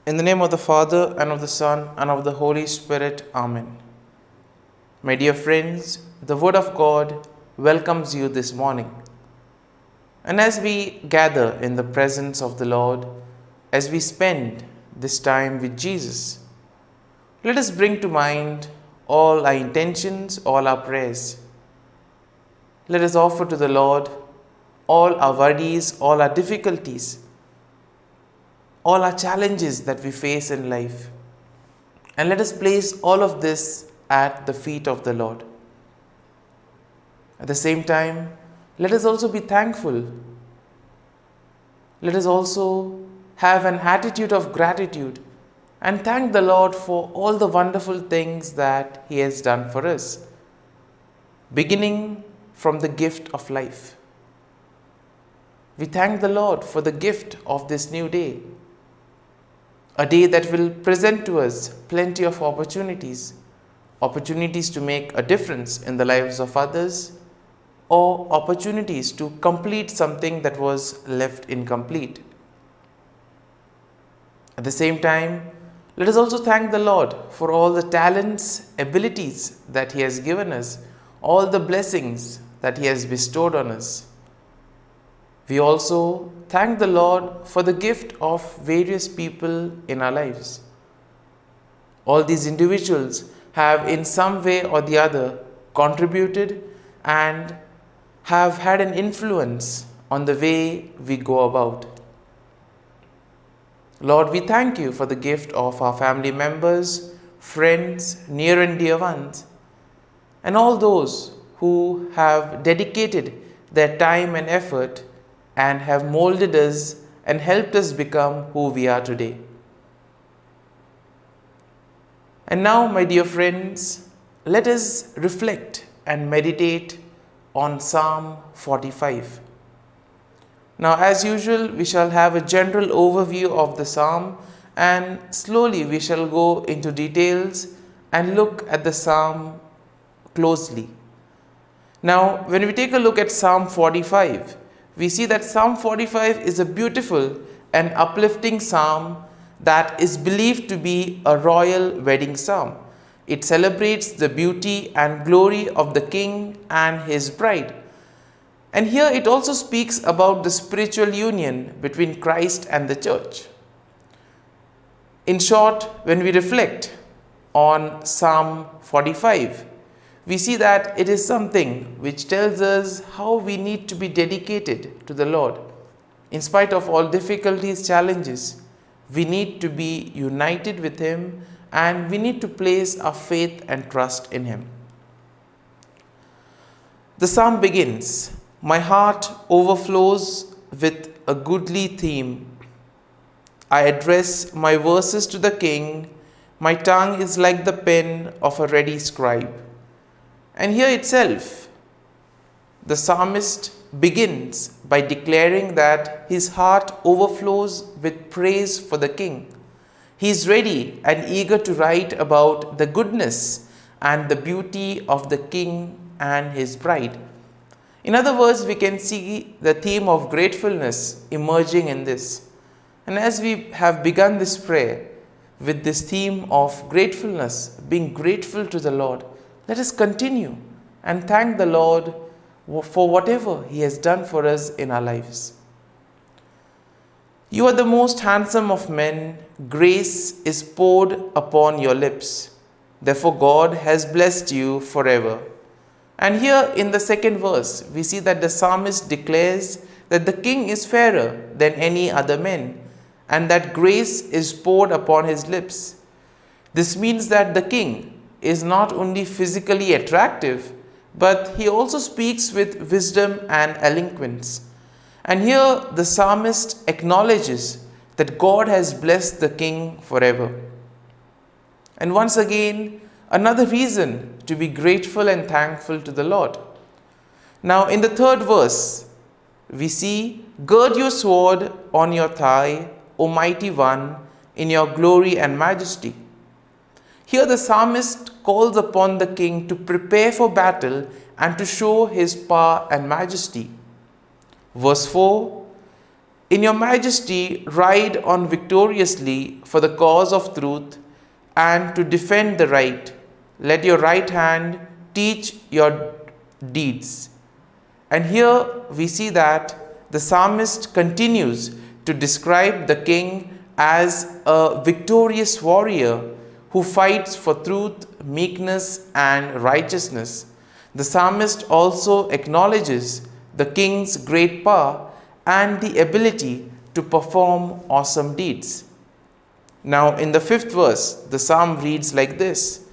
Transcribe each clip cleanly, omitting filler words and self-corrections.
In the name of the Father, and of the Son, and of the Holy Spirit. Amen. My dear friends, the Word of God welcomes you this morning. And as we gather in the presence of the Lord, as we spend this time with Jesus, let us bring to mind all our intentions, all our prayers. Let us offer to the Lord all our worries, all our difficulties, all our challenges that we face in life. And let us place all of this at the feet of the Lord. At the same time, let us also be thankful. Let us also have an attitude of gratitude and thank the Lord for all the wonderful things that He has done for us, beginning from the gift of life. We thank the Lord for the gift of this new day, a day that will present to us plenty of opportunities to make a difference in the lives of others, or opportunities to complete something that was left incomplete. At the same time, let us also thank the Lord for all the talents, abilities that He has given us, all the blessings that He has bestowed on us. We also thank the Lord for the gift of various people in our lives. All these individuals have in some way or the other contributed and have had an influence on the way we go about. Lord, we thank You for the gift of our family members, friends, near and dear ones, and all those who have dedicated their time and effort and have molded us and helped us become who we are today. And now, my dear friends, let us reflect and meditate on Psalm 45. Now, as usual, we shall have a general overview of the psalm, and slowly we shall go into details and look at the psalm closely. Now, when we take a look at Psalm 45, we see that Psalm 45 is a beautiful and uplifting psalm that is believed to be a royal wedding psalm. It celebrates the beauty and glory of the king and his bride. And here it also speaks about the spiritual union between Christ and the church. In short, when we reflect on Psalm 45, we see that it is something which tells us how we need to be dedicated to the Lord. In spite of all difficulties, challenges, we need to be united with Him, and we need to place our faith and trust in Him. The psalm begins, "My heart overflows with a goodly theme. I address my verses to the King. My tongue is like the pen of a ready scribe." And here itself, the psalmist begins by declaring that his heart overflows with praise for the king. He is ready and eager to write about the goodness and the beauty of the king and his bride. In other words, we can see the theme of gratefulness emerging in this. And as we have begun this prayer with this theme of gratefulness, being grateful to the Lord, let us continue and thank the Lord for whatever He has done for us in our lives. You are the most handsome of men. Grace is poured upon your lips. Therefore, God has blessed you forever. And here in the second verse, we see that the psalmist declares that the king is fairer than any other man, and that grace is poured upon his lips. This means that the king is not only physically attractive, but he also speaks with wisdom and eloquence. And here the psalmist acknowledges that God has blessed the king forever. And once again, another reason to be grateful and thankful to the Lord. Now in the third verse, we see, "Gird your sword on your thigh, O mighty one, in your glory and majesty." Here the psalmist calls upon the king to prepare for battle and to show his power and majesty. Verse 4, In your majesty, ride on victoriously for the cause of truth and to defend the right. Let your right hand teach your deeds. And here we see that the psalmist continues to describe the king as a victorious warrior who fights for truth, meekness, and righteousness. The psalmist also acknowledges the king's great power and the ability to perform awesome deeds. Now, in the 5th verse, the psalm reads like this: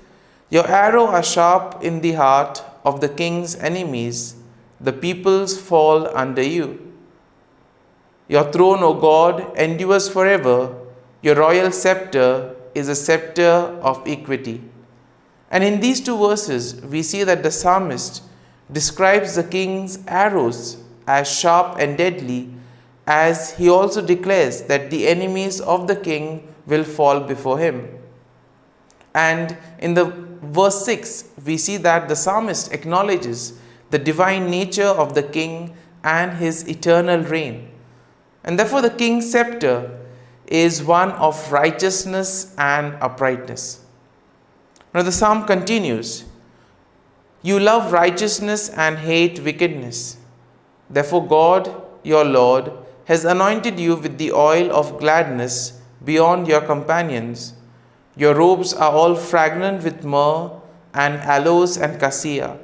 Your arrow are sharp in the heart of the king's enemies, the peoples fall under you. Your throne, O God, endures forever. Your royal scepter is a scepter of equity. And in these 2 verses, we see that the psalmist describes the king's arrows as sharp and deadly, as he also declares that the enemies of the king will fall before him. And in the verse 6, we see that the psalmist acknowledges the divine nature of the king and his eternal reign. And therefore the king's scepter is one of righteousness and uprightness. Now the psalm continues, You love righteousness and hate wickedness. Therefore God, your Lord, has anointed you with the oil of gladness beyond your companions. Your robes are all fragrant with myrrh and aloes and cassia.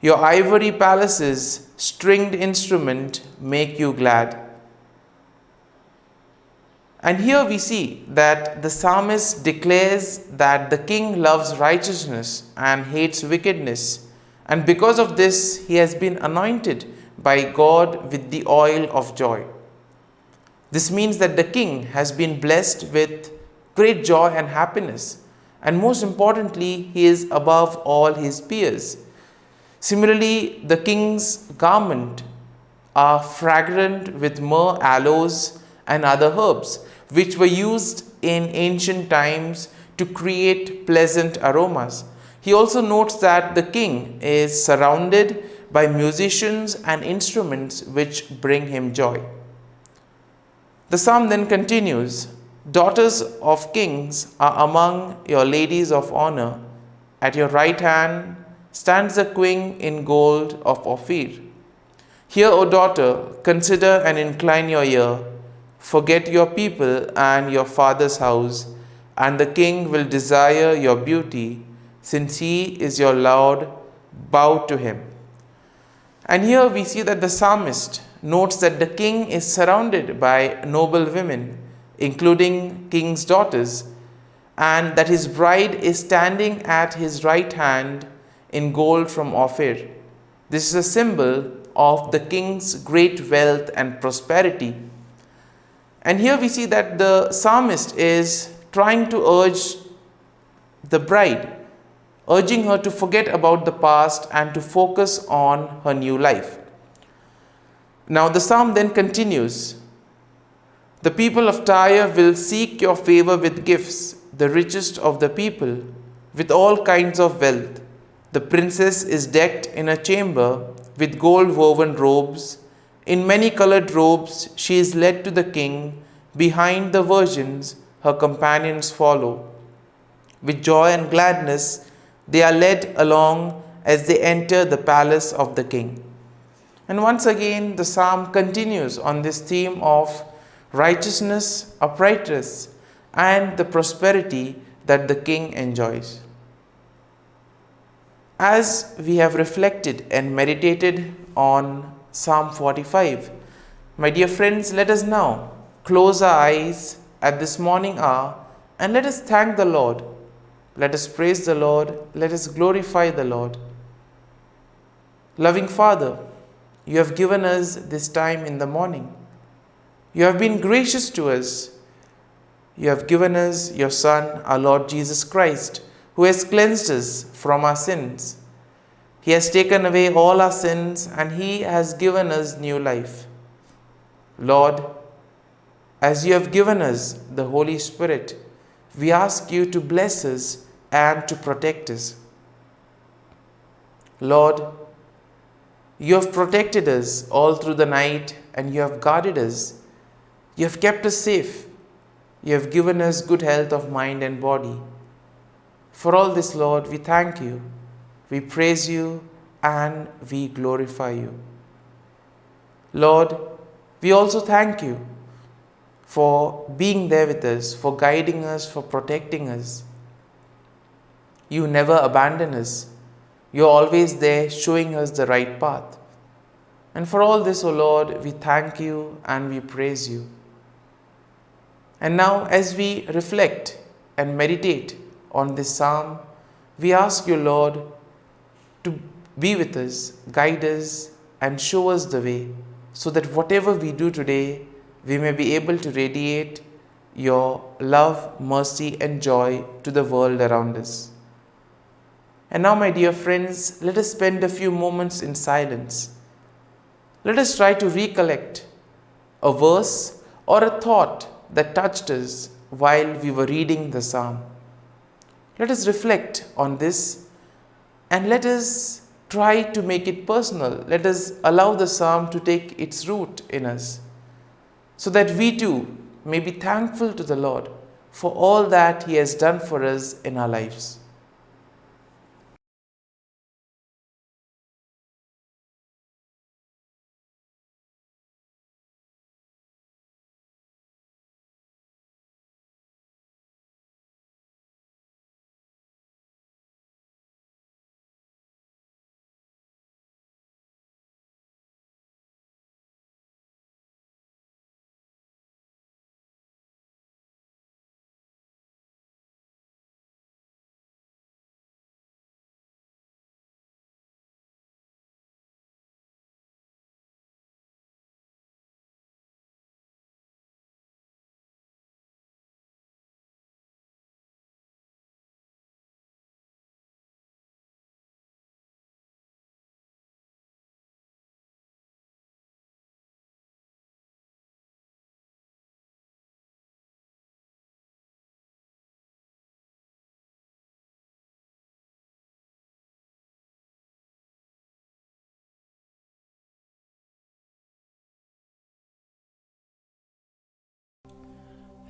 Your ivory palaces, stringed instrument, make you glad. And here we see that the psalmist declares that the king loves righteousness and hates wickedness. And because of this, he has been anointed by God with the oil of joy. This means that the king has been blessed with great joy and happiness. And most importantly, he is above all his peers. Similarly, the king's garment are fragrant with myrrh, aloes, and other herbs, which were used in ancient times to create pleasant aromas. He also notes that the king is surrounded by musicians and instruments which bring him joy. The psalm then continues, Daughters of kings are among your ladies of honor. At your right hand stands a queen in gold of Ophir. Hear, O daughter, consider and incline your ear. Forget your people and your father's house, and the king will desire your beauty, since he is your Lord, bow to him. And here we see that the psalmist notes that the king is surrounded by noble women, including king's daughters, and that his bride is standing at his right hand in gold from Ophir. This is a symbol of the king's great wealth and prosperity. And here we see that the psalmist is trying to urge the bride, urging her to forget about the past and to focus on her new life. Now the psalm then continues, The people of Tyre will seek your favor with gifts, the richest of the people, with all kinds of wealth. The princess is decked in a chamber with gold woven robes. In many colored robes she is led to the king. Behind the virgins her companions follow. With joy and gladness they are led along as they enter the palace of the king. And once again the psalm continues on this theme of righteousness, uprightness, and the prosperity that the king enjoys. As we have reflected and meditated on Psalm 45, my dear friends, let us now close our eyes at this morning hour and let us thank the Lord. Let us praise the Lord. Let us glorify the Lord. Loving Father, you have given us this time in the morning. You have been gracious to us. You have given us your Son, our Lord Jesus Christ, who has cleansed us from our sins. He has taken away all our sins and He has given us new life. Lord, as you have given us the Holy Spirit, we ask you to bless us and to protect us. Lord, you have protected us all through the night and you have guarded us You have kept us safe. You have given us good health of mind and body. For all this, Lord, we thank you, we praise you, and we glorify you. Lord, we also thank you for being there with us, for guiding us, for protecting us. You never abandon us. You're always there showing us the right path. And for all this, O Lord, we thank you and we praise you. And now, as we reflect and meditate on this psalm, we ask you, Lord, to be with us, guide us, and show us the way, so that whatever we do today, we may be able to radiate your love, mercy, and joy to the world around us. And now, my dear friends, let us spend a few moments in silence. Let us try to recollect a verse or a thought that touched us while we were reading the psalm. Let us reflect on this and let us try to make it personal. Let us allow the psalm to take its root in us, so that we too may be thankful to the Lord for all that He has done for us in our lives.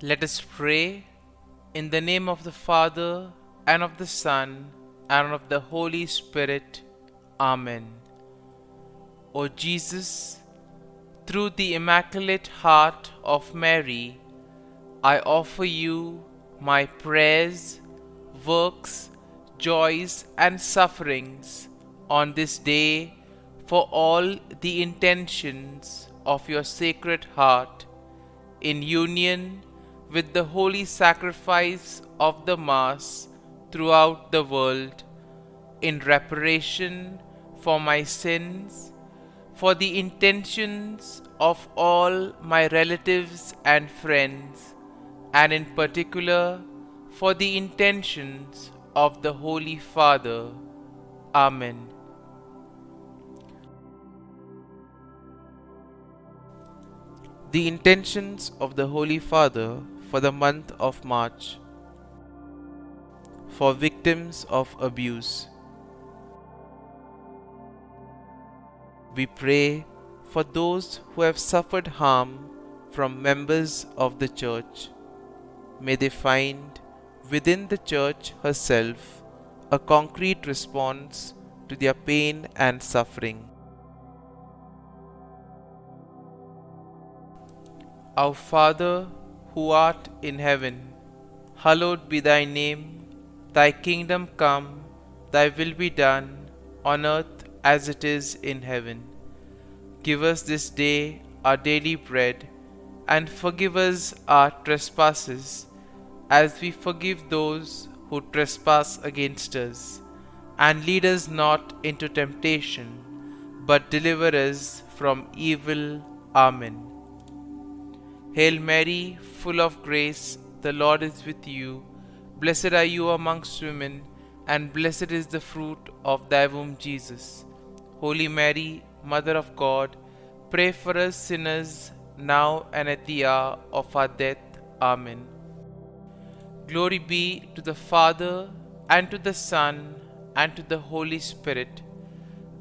Let us pray. In the name of the Father, and of the Son, and of the Holy Spirit. Amen. O Jesus, through the Immaculate Heart of Mary, I offer you my prayers, works, joys, and sufferings on this day for all the intentions of your Sacred Heart, in union with the holy sacrifice of the Mass throughout the world, in reparation for my sins, for the intentions of all my relatives and friends, and in particular for the intentions of the Holy Father. Amen. The intentions of the Holy Father for the month of March. For victims of abuse. We pray for those who have suffered harm from members of the Church. May they find within the Church herself a concrete response to their pain and suffering. Our Father, who art in heaven, hallowed be thy name. Thy kingdom come, thy will be done, on earth as it is in heaven. Give us this day our daily bread, and forgive us our trespasses, as we forgive those who trespass against us. And lead us not into temptation, but deliver us from evil. Amen. Hail Mary, full of grace, the Lord is with you. Blessed are you amongst women, and blessed is the fruit of thy womb, Jesus. Holy Mary, Mother of God, pray for us sinners, now and at the hour of our death. Amen. Glory be to the Father, and to the Son, and to the Holy Spirit,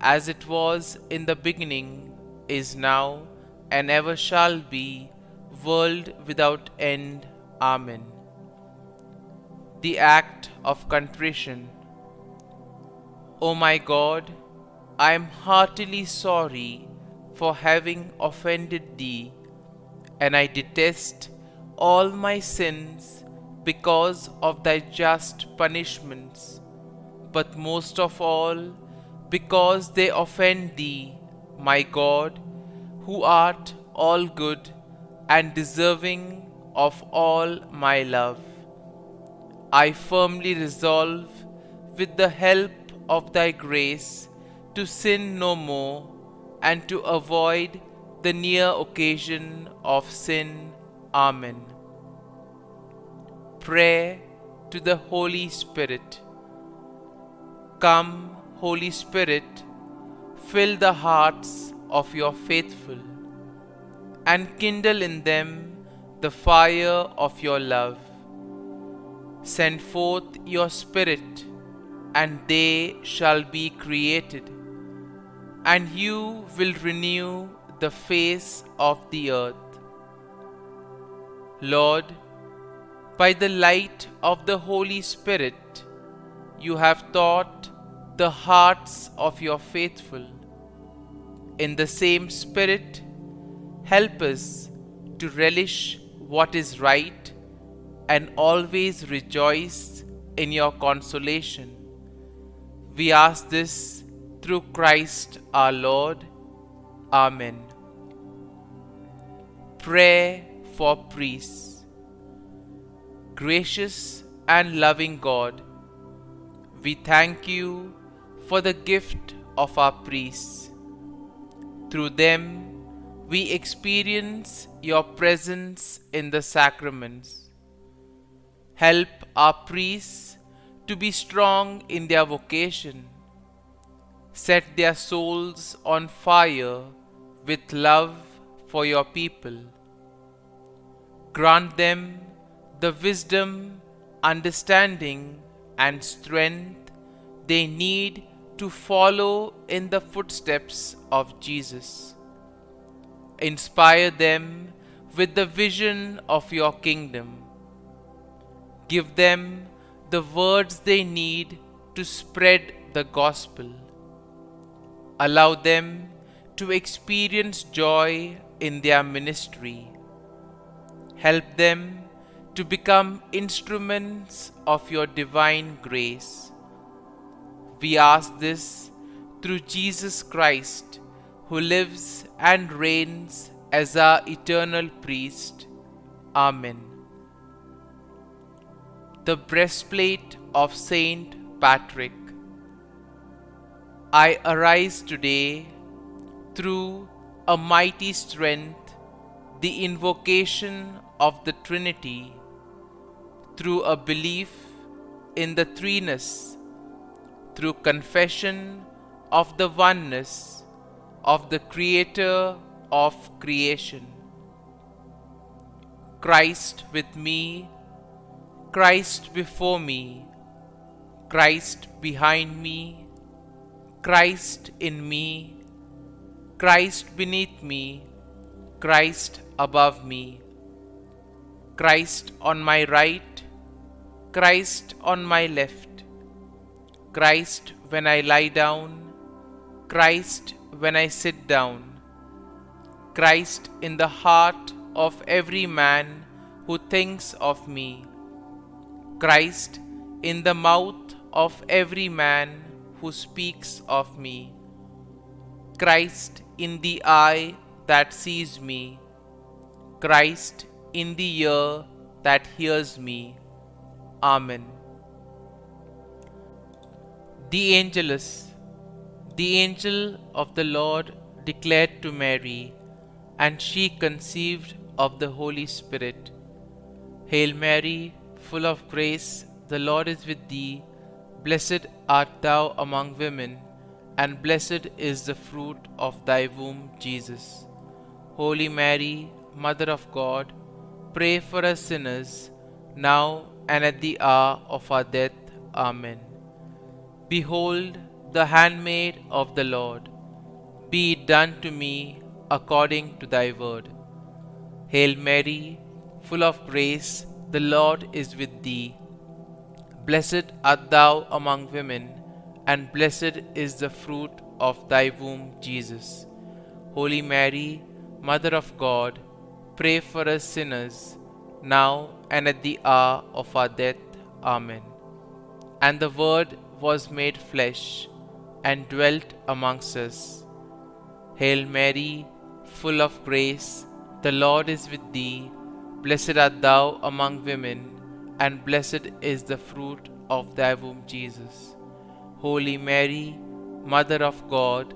as it was in the beginning, is now, and ever shall be, world without end. Amen. The act of contrition. O my God, I am heartily sorry for having offended thee, and I detest all my sins because of thy just punishments, but most of all because they offend thee, my God, who art all good and deserving of all my love. I firmly resolve, with the help of thy grace, to sin no more and to avoid the near occasion of sin. Amen. Prayer to the Holy Spirit. Come, Holy Spirit, fill the hearts of your faithful and kindle in them the fire of your love. Send forth your Spirit, and they shall be created, and you will renew the face of the earth. Lord, by the light of the Holy Spirit, you have taught the hearts of your faithful. In the same Spirit, help us to relish what is right and always rejoice in your consolation. We ask this through Christ our Lord. Amen. Prayer for priests. Gracious and loving God, we thank you for the gift of our priests. Through them, we experience your presence in the sacraments. Help our priests to be strong in their vocation. Set their souls on fire with love for your people. Grant them the wisdom, understanding, and strength they need to follow in the footsteps of Jesus. Inspire them with the vision of your kingdom. Give them the words they need to spread the gospel. Allow them to experience joy in their ministry. Help them to become instruments of your divine grace. We ask this through Jesus Christ, who lives and reigns as our eternal priest. Amen. The breastplate of Saint Patrick. I arise today through a mighty strength, the invocation of the Trinity, through a belief in the threeness, through confession of the oneness of the Creator of creation. Christ with me, Christ before me, Christ behind me, Christ in me, Christ beneath me, Christ above me, Christ on my right, Christ on my left, Christ when I lie down, Christ when I sit down, Christ in the heart of every man who thinks of me, Christ in the mouth of every man who speaks of me, Christ in the eye that sees me, Christ in the ear that hears me. Amen. The Angelus. The angel of the Lord declared to Mary, and she conceived of the Holy Spirit. Hail Mary, full of grace, the Lord is with thee. Blessed art thou among women, and blessed is the fruit of thy womb, Jesus. Holy Mary, Mother of God, pray for us sinners, now and at the hour of our death. Amen. Behold, the handmaid of the Lord. Be it done to me according to thy word. Hail Mary, full of grace, the Lord is with thee. Blessed art thou among women, and blessed is the fruit of thy womb, Jesus. Holy Mary, Mother of God, pray for us sinners, now and at the hour of our death. Amen. And the Word was made flesh, and dwelt amongst us. Hail Mary, full of grace, the Lord is with thee. Blessed art thou among women, and blessed is the fruit of thy womb, Jesus. Holy Mary, Mother of God,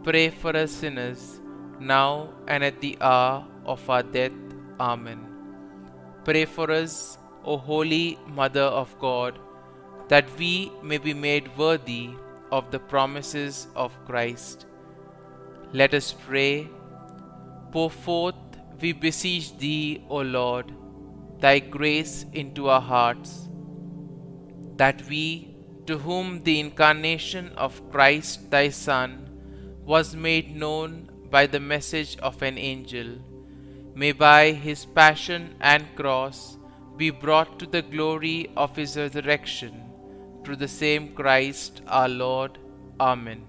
pray for us sinners, now and at the hour of our death. Amen. Pray for us, O Holy Mother of God, that we may be made worthy of the promises of Christ. Let us pray. Pour forth, we beseech thee, O Lord, thy grace into our hearts, that we, to whom the incarnation of Christ thy Son was made known by the message of an angel, may by his passion and cross be brought to the glory of his resurrection, through the same Christ our Lord. Amen.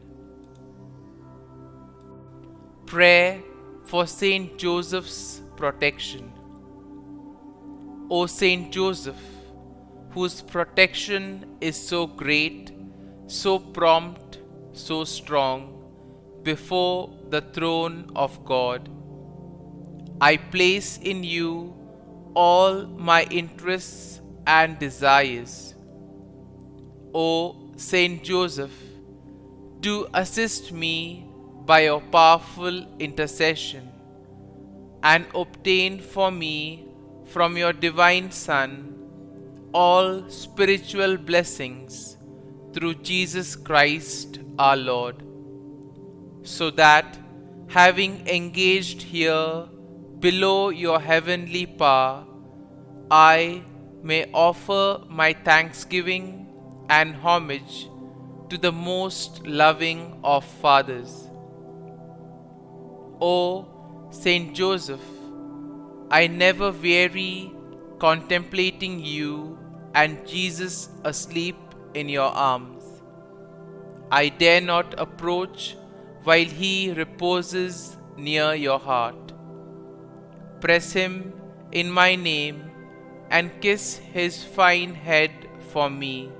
Prayer for Saint Joseph's protection. O Saint Joseph, whose protection is so great, so prompt, so strong, before the throne of God, I place in you all my interests and desires. O Saint Joseph, do assist me by your powerful intercession, and obtain for me from your divine Son all spiritual blessings through Jesus Christ our Lord, so that, having engaged here below your heavenly power, I may offer my thanksgiving and homage to the most loving of fathers. O Saint Joseph, I never weary contemplating you and Jesus asleep in your arms. I dare not approach while he reposes near your heart. Press him in my name and kiss his fine head for me,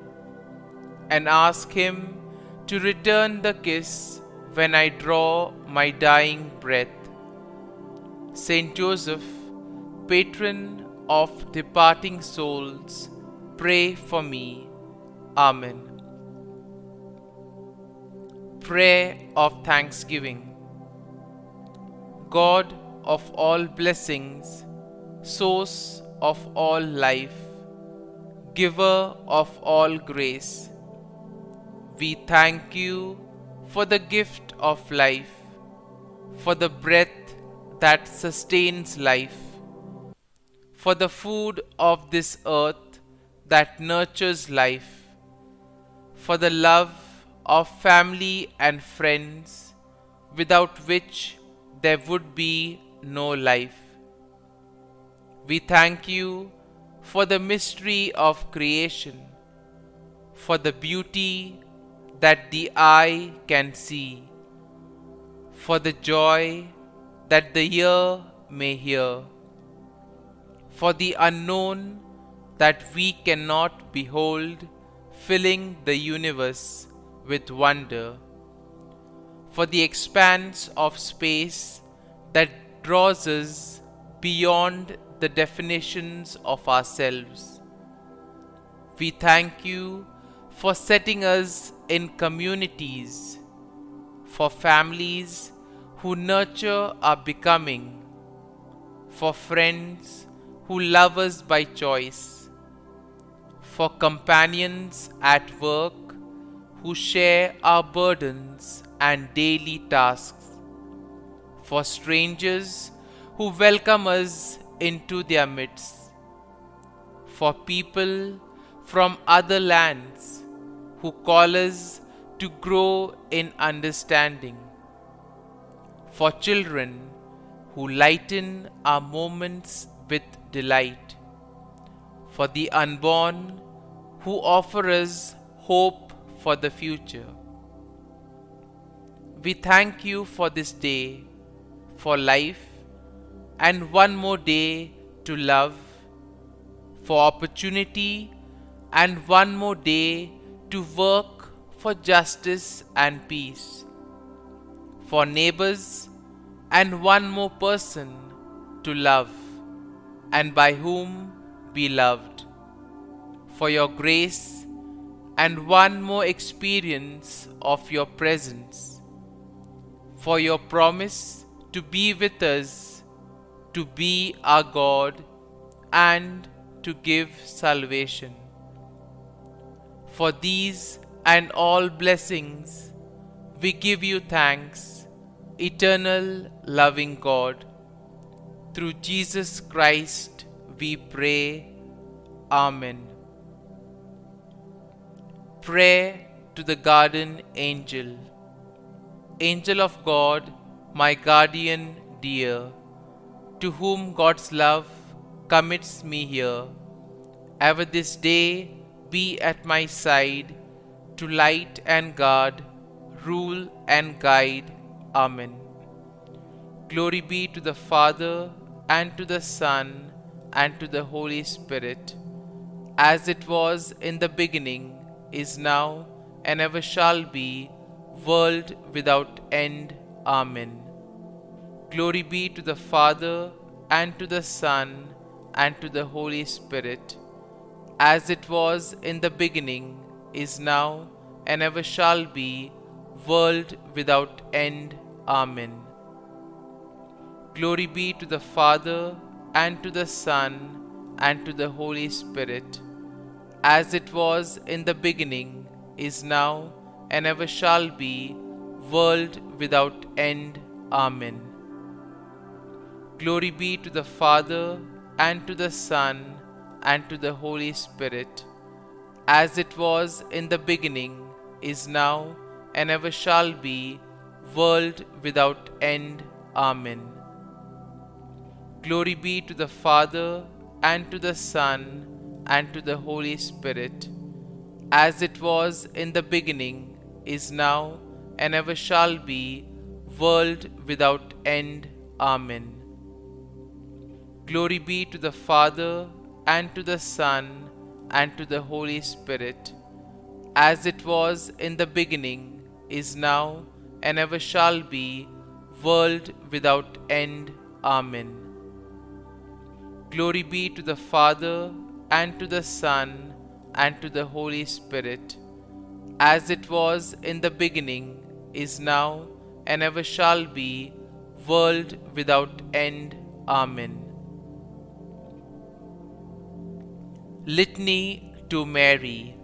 and ask him to return the kiss when I draw my dying breath. Saint Joseph, patron of departing souls, pray for me. Amen. Prayer of Thanksgiving. God of all blessings, source of all life, giver of all grace, we thank you for the gift of life, for the breath that sustains life, for the food of this earth that nurtures life, for the love of family and friends, without which there would be no life. We thank you for the mystery of creation, for the beauty that the eye can see, for the joy that the ear may hear, for the unknown that we cannot behold, filling the universe with wonder, for the expanse of space that draws us beyond the definitions of ourselves. We thank you for setting us in communities, for families who nurture our becoming, for friends who love us by choice, for companions at work who share our burdens and daily tasks, for strangers who welcome us into their midst, for people from other lands who call us to grow in understanding, for children who lighten our moments with delight, for the unborn who offer us hope for the future. We thank you for this day, for life, and one more day to love, for opportunity, and one more day to work for justice and peace, for neighbors, and one more person to love, and by whom be loved, for your grace, and one more experience of your presence, for your promise to be with us, to be our God, and to give salvation. For these and all blessings, we give you thanks, eternal loving God. Through Jesus Christ we pray. Amen. Prayer to the Guardian Angel. Angel of God, my guardian dear, to whom God's love commits me here, ever this day be at my side, to light and guard, rule and guide. Amen. Glory be to the Father, and to the Son, and to the Holy Spirit, as it was in the beginning, is now, and ever shall be, world without end. Amen. Glory be to the Father, and to the Son, and to the Holy Spirit, as it was in the beginning, is now, and ever shall be, world without end. Amen. Glory be to the Father, and to the Son, and to the Holy Spirit, as it was in the beginning, is now, and ever shall be, world without end. Amen. Glory be to the Father, and to the Son, and to the Holy Spirit, as it was in the beginning, is now, and ever shall be, world without end. Amen. Glory be to the Father, and to the Son, and to the Holy Spirit, as it was in the beginning, is now, and ever shall be, world without end. Amen. Glory be to the Father, and to the Son, and to the Holy Spirit, as it was in the beginning, is now, and ever shall be, world without end. Amen. Glory be to the Father, and to the Son, and to the Holy Spirit, as it was in the beginning, is now, and ever shall be, world without end. Amen. Litany to Mary,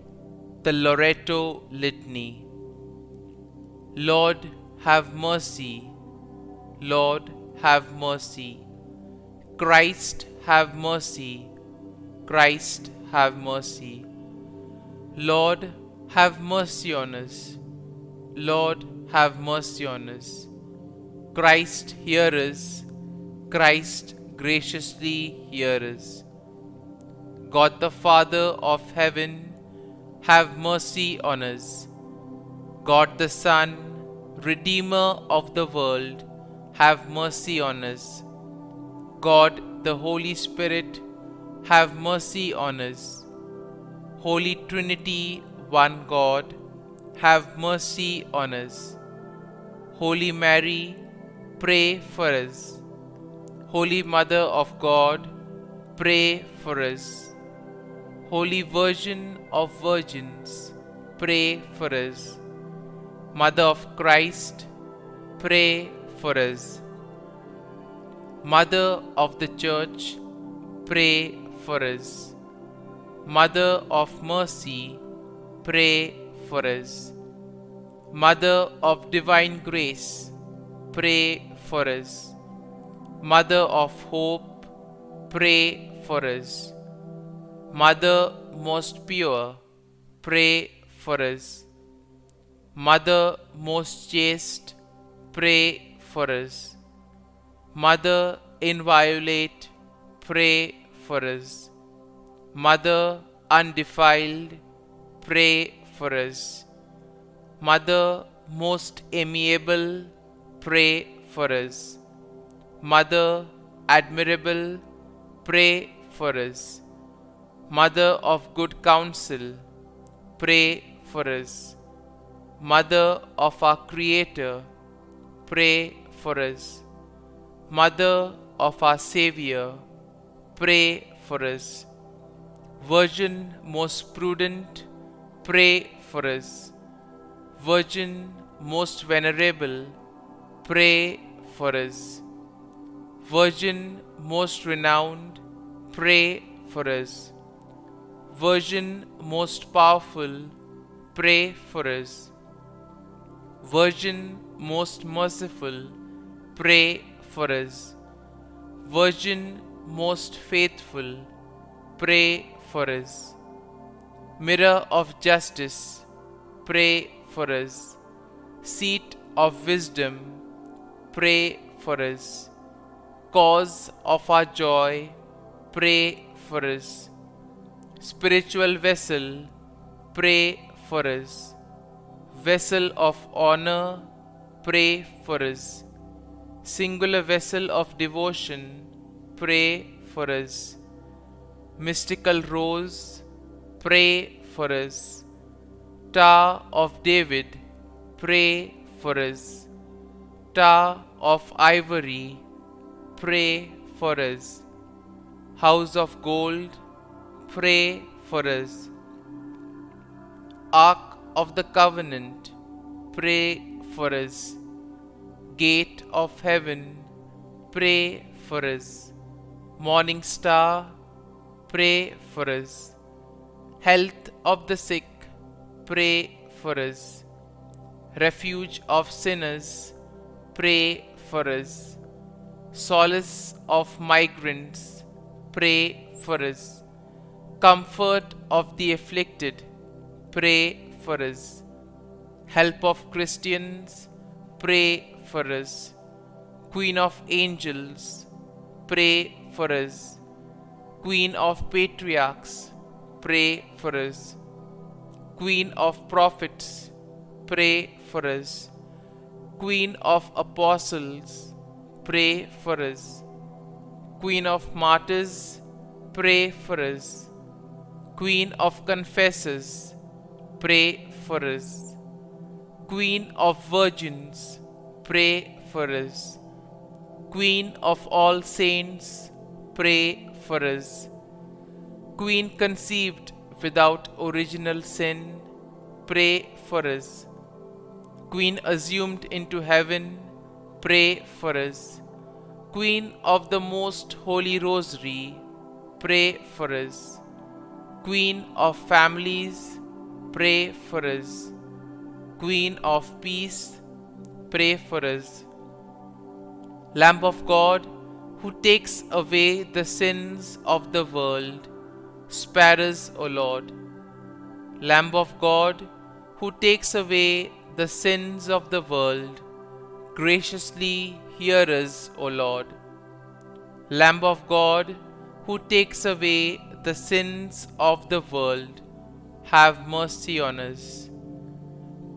the Loreto Litany. Lord, have mercy. Lord, have mercy. Christ, have mercy. Christ, have mercy. Lord, have mercy on us. Lord, have mercy on us. Christ, hear us. Christ, graciously hear us. God the Father of heaven, have mercy on us. God the Son, Redeemer of the world, have mercy on us. God the Holy Spirit, have mercy on us. Holy Trinity, one God, have mercy on us. Holy Mary, pray for us. Holy Mother of God, pray for us. Holy Virgin of Virgins, pray for us. Mother of Christ, pray for us. Mother of the Church, pray for us. Mother of Mercy, pray for us. Mother of Divine Grace, pray for us. Mother of Hope, pray for us. Mother most pure, pray for us. Mother most chaste, pray for us. Mother inviolate, pray for us. Mother undefiled, pray for us. Mother most amiable, pray for us. Mother admirable, pray for us. Mother of good counsel, pray for us. Mother of our Creator, pray for us. Mother of our Savior, pray for us. Virgin most prudent, pray for us. Virgin most venerable, pray for us. Virgin most renowned, pray for us. Virgin most powerful, pray for us. Virgin most merciful, pray for us. Virgin most faithful, pray for us. Mirror of justice, pray for us. Seat of wisdom, pray for us. Cause of our joy, pray for us. Spiritual vessel, pray for us. Vessel of honor, pray for us. Singular vessel of devotion, pray for us. Mystical rose, pray for us. Tower of David, pray for us. Tower of ivory, pray for us. House of gold, pray for us. Ark of the covenant, pray for us. Gate of heaven, pray for us. Morning star, pray for us. Health of the sick, pray for us. Refuge of sinners, pray for us. Solace of migrants, pray for us. Comfort of the afflicted, pray for us. Help of Christians, pray for us. Queen of angels, pray for us. Queen of patriarchs, pray for us. Queen of prophets, pray for us. Queen of apostles, pray for us. Queen of martyrs, pray for us. Queen of confessors, pray for us. Queen of virgins, pray for us. Queen of all saints, pray for us. Queen conceived without original sin, pray for us. Queen assumed into heaven, pray for us. Queen of the most holy rosary, pray for us. Queen of families, pray for us. Queen of peace, pray for us. Lamb of God, who takes away the sins of the world, spare us, O Lord. Lamb of God, who takes away the sins of the world, graciously hear us, O Lord. Lamb of God, who takes away the sins of the world, have mercy on us.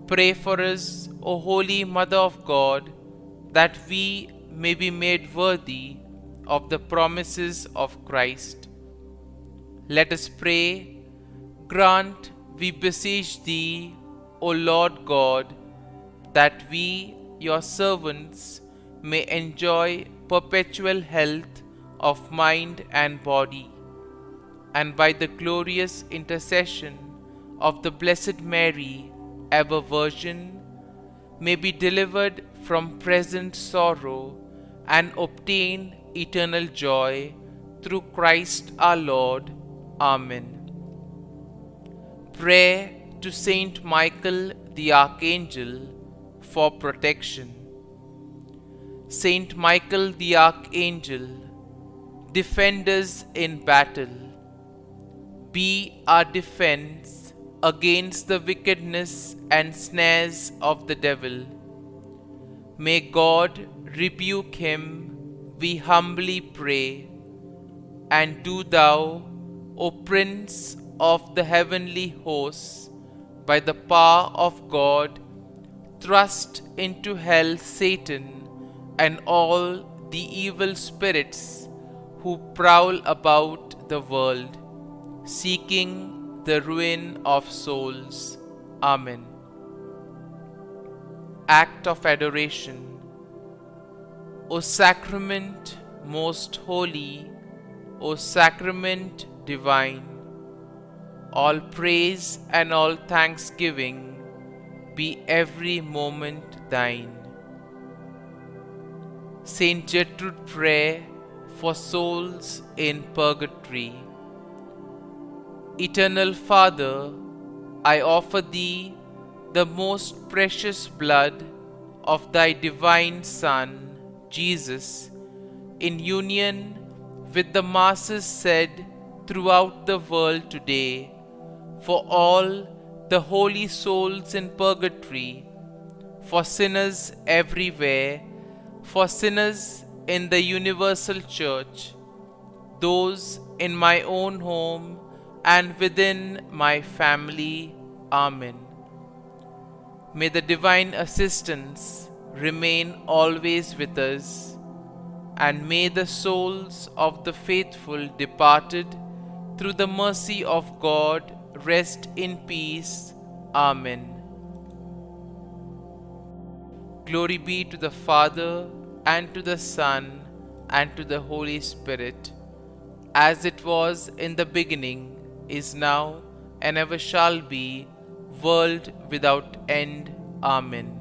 Pray for us, O Holy Mother of God, that we may be made worthy of the promises of Christ. Let us pray. Grant, we beseech Thee, O Lord God, that we, Your servants, may enjoy perpetual health of mind and body, and by the glorious intercession of the Blessed Mary, ever Virgin, may be delivered from present sorrow and obtain eternal joy through Christ our Lord. Amen. Prayer to Saint Michael the Archangel for protection. Saint Michael the Archangel, defend us in battle. Be our defense against the wickedness and snares of the devil. May God rebuke him, we humbly pray. And do thou, O Prince of the heavenly hosts, by the power of God, thrust into hell Satan and all the evil spirits who prowl about the world, seeking the ruin of souls. Amen. Act of Adoration. O Sacrament most holy, O Sacrament divine, all praise and all thanksgiving be every moment thine. Saint Gertrude Prayer for souls in purgatory. Eternal Father, I offer Thee the most precious blood of Thy divine Son, Jesus, in union with the masses said throughout the world today, for all the holy souls in purgatory, for sinners everywhere, for sinners in the universal church, those in my own home and within my family. Amen. May the divine assistance remain always with us, and may the souls of the faithful departed through the mercy of God rest in peace. Amen. Glory be to the Father, and to the Son, and to the Holy Spirit, as it was in the beginning, is now, and ever shall be, world without end. Amen.